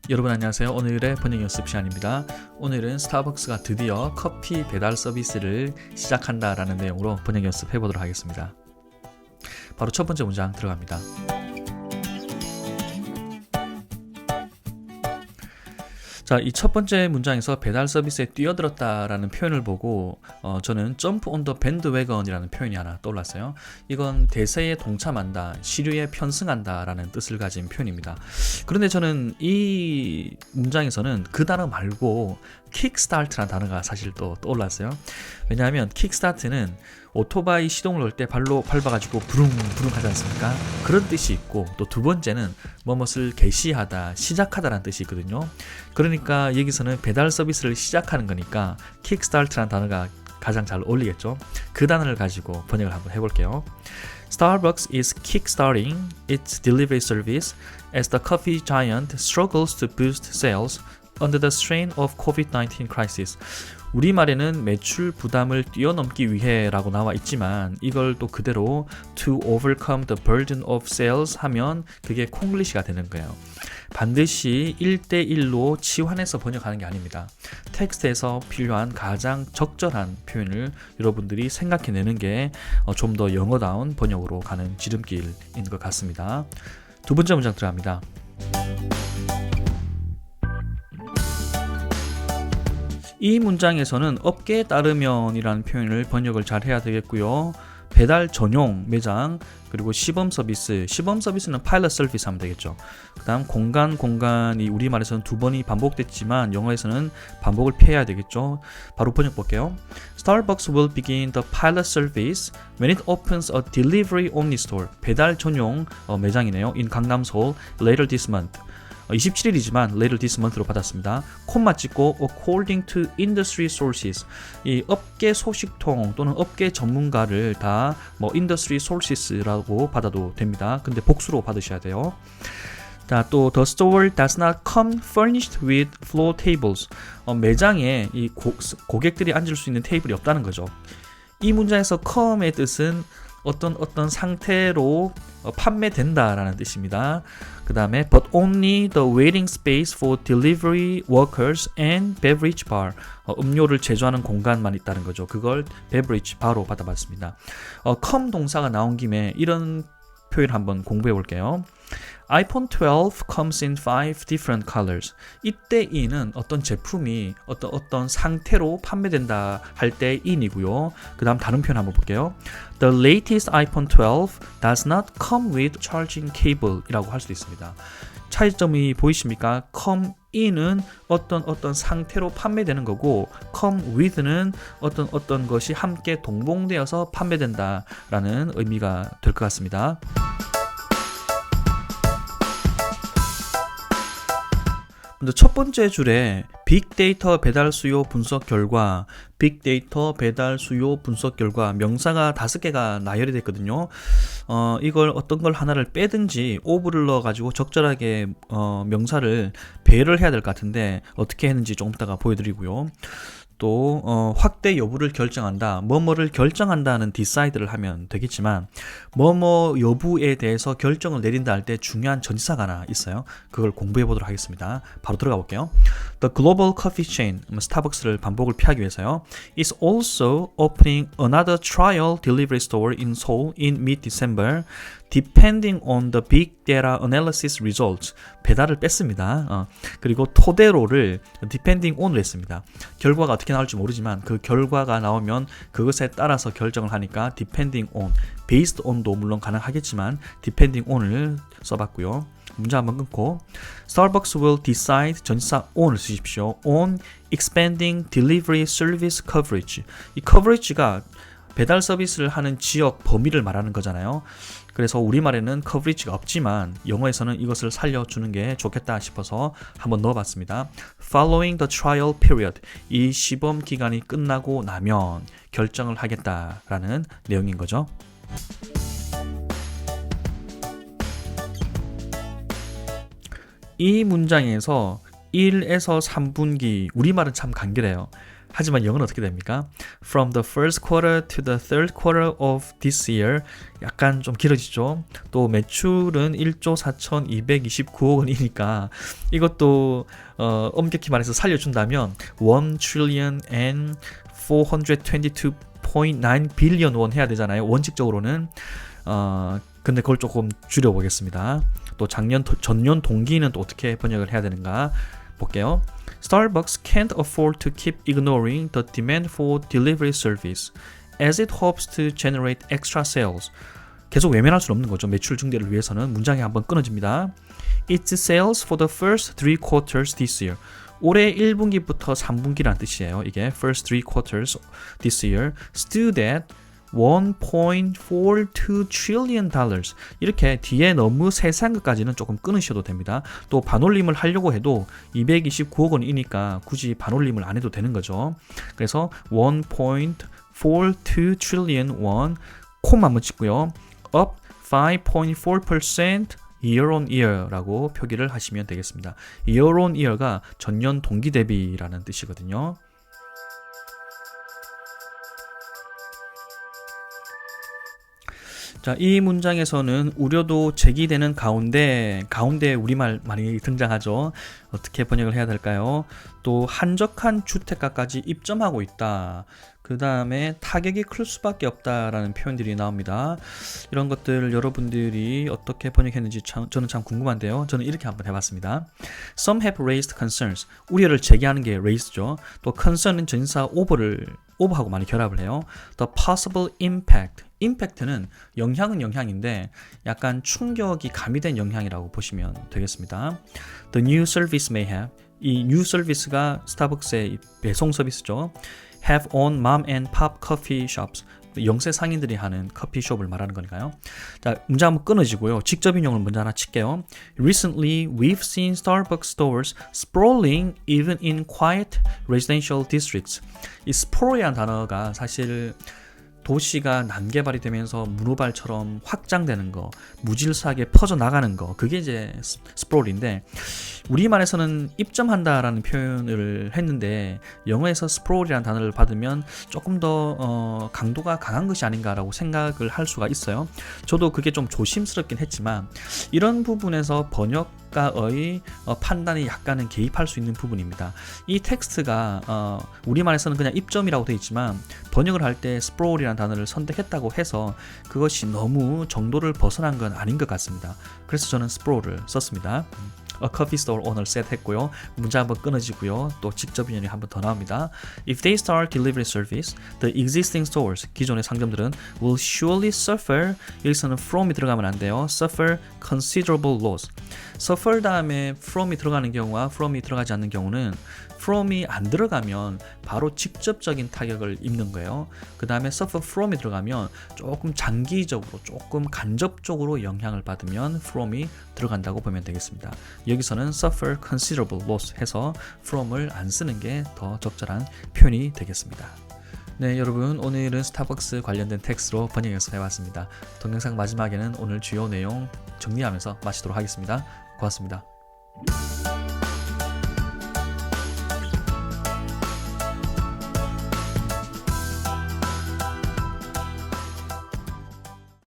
여러분 안녕하세요. 오늘의 번역 연습 시간입니다. 오늘은 스타벅스가 드디어 커피 배달 서비스를 시작한다라는 내용으로 번역 연습 해보도록 하겠습니다. 바로 첫 번째 문장 들어갑니다. 자, 이 첫 번째 문장에서 배달 서비스에 뛰어들었다라는 표현을 보고 저는 점프 온 더 밴드웨건이라는 표현이 하나 떠올랐어요. 이건 대세에 동참한다, 시류에 편승한다라는 뜻을 가진 표현입니다. 그런데 저는 이 문장에서는 그 단어 말고 킥스타트라는 단어가 사실 또 떠올랐어요. 왜냐하면 킥스타트는 오토바이 시동을 넣을 때 발로 밟아가지고 부릉부릉 하지 않습니까? 그런 뜻이 있고, 또 두 번째는 무엇을 개시하다, 시작하다라는 뜻이 있거든요. 그러니까 여기서는 배달 서비스를 시작하는 거니까 킥스타트라는 단어가 가장 잘 어울리겠죠. 그 단어를 가지고 번역을 한번 해볼게요. Starbucks is kickstarting its delivery service as the coffee giant struggles to boost sales under the strain of COVID-19 crisis. 우리말에는 매출 부담을 뛰어넘기 위해라고 나와 있지만 이걸 또 그대로 to overcome the burden of sales 하면 그게 콩글리시가 되는 거예요. 반드시 1대1로 치환해서 번역하는 게 아닙니다. 텍스트에서 필요한 가장 적절한 표현을 여러분들이 생각해내는 게 좀 더 영어다운 번역으로 가는 지름길인 것 같습니다. 두 번째 문장 들어갑니다. 이 문장에서는 업계에 따르면이라는 표현을 번역을 잘 해야 되겠고요. 배달 전용 매장, 그리고 시범 서비스는 파일럿 서비스 하면 되겠죠. 그 다음 공간이 우리말에서는 두 번이 반복됐지만 영어에서는 반복을 피해야 되겠죠. 바로 번역 볼게요. Starbucks will begin the pilot service when it opens a delivery only store. 배달 전용 매장이네요. In 강남 서울 later this month. 27일이지만 later this month로 받았습니다. 콤마 찍고 according to industry sources. 이 업계 소식통 또는 업계 전문가를 다 industry sources라고 받아도 됩니다. 근데 복수로 받으셔야 돼요. 자, 또 the store does not come furnished with floor tables. 매장에 이 고객들이 앉을 수 있는 테이블이 없다는 거죠. 이 문장에서 come의 뜻은 어떤 상태로 판매된다라는 뜻입니다. 그 다음에 but only the waiting space for delivery workers and beverage bar. 음료를 제조하는 공간만 있다는 거죠. 그걸 beverage bar로 받아봤습니다. come 동사가 나온 김에 이런 표현 한번 공부해 볼게요. iPhone 12 comes in 5 different colors. 이때 in은 어떤 제품이 어떤 상태로 판매된다 할 때 in이고요. 그 다음 다른 표현 한번 볼게요. The latest iPhone 12 does not come with charging cable 이라고 할 수 있습니다. 차이점이 보이십니까? come in은 어떤 상태로 판매되는 거고 come with는 어떤 것이 함께 동봉되어서 판매된다라는 의미가 될 것 같습니다. 먼저 첫 번째 줄에 빅데이터 배달 수요 분석 결과, 빅데이터 배달 수요 분석 결과 명사가 5개가 나열이 됐거든요. 이걸 어떤 걸 하나를 빼든지 오브를 넣어가지고 적절하게 명사를 배열을 해야 될 것 같은데 어떻게 했는지 조금 이따가 보여드리고요. 또 확대 여부를 결정한다, 뭐뭐를 결정한다는 decide를 하면 되겠지만 뭐뭐 여부에 대해서 결정을 내린다 할 때 중요한 전치사가 하나 있어요. 그걸 공부해 보도록 하겠습니다. 바로 들어가 볼게요. The global coffee chain, 스타벅스를 반복을 피하기 위해서요. is also opening another trial delivery store in Seoul in mid-December. Depending on the big data analysis results. 배달을 뺐습니다. 그리고 토대로를 depending on을 했습니다. 결과가 어떻게 나올지 모르지만 그 결과가 나오면 그것에 따라서 결정을 하니까 depending on, based on도 물론 가능하겠지만 depending on을 써봤고요. 문장 한번 끊고 Starbucks will decide 전치사 on을 쓰십시오. on expanding delivery service coverage. 이 coverage가 배달 서비스를 하는 지역 범위를 말하는 거잖아요. 그래서 우리말에는 coverage가 없지만 영어에서는 이것을 살려주는 게 좋겠다 싶어서 한번 넣어봤습니다. Following the trial period. 이 시범 기간이 끝나고 나면 결정을 하겠다라는 내용인 거죠. 이 문장에서 1에서 3분기, 우리말은 참 간결해요. 하지만 영어는 어떻게 됩니까? From the first quarter to the third quarter of this year. 약간 좀 길어지죠. 또 매출은 1조 4,229억 원이니까 이것도 엄격히 말해서 살려준다면 1 trillion and 422.9 billion 원 해야 되잖아요. 원칙적으로는. 근데 그걸 조금 줄여보겠습니다. 또 전년 동기는 또 어떻게 번역을 해야 되는가 볼게요. Starbucks can't afford to keep ignoring the demand for delivery service as it hopes to generate extra sales. 계속 외면할 수는 없는 거죠. 매출 증대를 위해서는. 문장이 한번 끊어집니다. Its sales for the first three quarters this year. 올해 1분기부터 3분기란 뜻이에요. 이게 first three quarters this year stood at 1.42 trillion dollars. 이렇게 뒤에 너무 세세한 것까지는 조금 끊으셔도 됩니다. 또 반올림을 하려고 해도 229억 원이니까 굳이 반올림을 안 해도 되는 거죠. 그래서 1.42 trillion won 콤마 한번 찍고요. up 5.4% year on year라고 표기를 하시면 되겠습니다. year on year가 전년 동기 대비라는 뜻이거든요. 자, 이 문장에서는 우려도 제기되는 가운데 우리말 많이 등장하죠. 어떻게 번역을 해야 될까요? 또 한적한 주택가까지 입점하고 있다. 그 다음에 타격이 클 수밖에 없다라는 표현들이 나옵니다. 이런 것들 여러분들이 어떻게 번역했는지 저는 참 궁금한데요. 저는 이렇게 한번 해봤습니다. Some have raised concerns. 우려를 제기하는 게 raise죠. 또 concern은 전치사 over하고 많이 결합을 해요. The possible impact. impact는 영향은 영향인데 약간 충격이 가미된 영향이라고 보시면 되겠습니다. The new service may have. 이 new service가 스타벅스의 배송 서비스죠. have on mom and pop coffee shops. 영세 상인들이 하는 커피숍을 말하는 거니까요. 자, 문장 한번 끊어지고요. 직접 인용을 먼저 하나 칠게요. Recently, we've seen Starbucks stores sprawling even in quiet residential districts. 이 spraw이라는 단어가 사실 도시가 난개발이 되면서 문호발처럼 확장되는 거, 무질서하게 퍼져나가는 거, 그게 이제 스프롤인데 우리말에서는 입점한다라는 표현을 했는데 영어에서 스프롤이라는 단어를 받으면 조금 더 강도가 강한 것이 아닌가라고 생각을 할 수가 있어요. 저도 그게 좀 조심스럽긴 했지만 이런 부분에서 번역가의 판단이 약간은 개입할 수 있는 부분입니다. 이 텍스트가 우리말에서는 그냥 입점이라고 되어 있지만 번역을 할 때 스프롤이라는 단어를 선택했다고 해서 그것이 너무 정도를 벗어난 건 아닌 것 같습니다. 그래서 저는 스프롤을 썼습니다. A coffee store owner said 했고요. 문장 한번 끊어지고요. 또 직접 인용이 한번 더 나옵니다. If they start delivery service, the existing stores, 기존의 상점들은 will surely suffer. 여기서는 from이 들어가면 안 돼요. Suffer considerable loss. suffer 다음에 from이 들어가는 경우와 from이 들어가지 않는 경우는 from이 안 들어가면 바로 직접적인 타격을 입는 거예요. 그 다음에 suffer from이 들어가면 조금 장기적으로, 조금 간접적으로 영향을 받으면 from이 들어간다고 보면 되겠습니다. 여기서는 suffer considerable loss 해서 from을 안 쓰는 게 더 적절한 표현이 되겠습니다. 네, 여러분, 오늘은 스타벅스 관련된 텍스트로 번역 연습해봤습니다. 동영상 마지막에는 오늘 주요 내용 정리하면서 마치도록 하겠습니다. 고맙습니다.